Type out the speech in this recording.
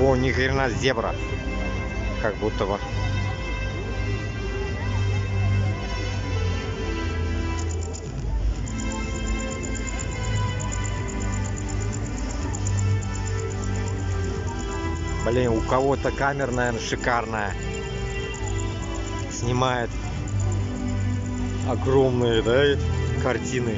О, ни хрена зебра. Как будто бы. Блин, у кого-то камера, наверное, шикарная. Снимает огромные, да, картины.